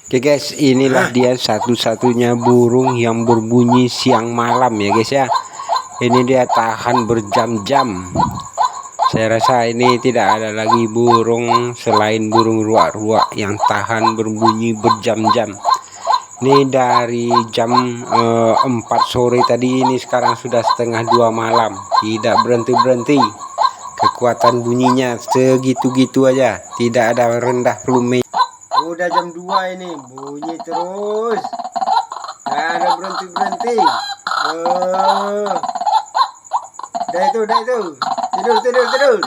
Oke guys, inilah dia satu-satunya burung yang berbunyi siang malam ya guys ya. Ini dia tahan berjam-jam. Saya rasa ini tidak ada lagi burung selain burung ruak-ruak yang tahan berbunyi berjam-jam. Ini dari jam 4 sore tadi, ini sekarang sudah setengah 2 malam. Tidak berhenti-berhenti. Kekuatan bunyinya segitu-gitu aja. Tidak ada rendah volume. Udah jam 2 ini, bunyi terus. Gak ada berhenti-berhenti. Udah itu. Tidur.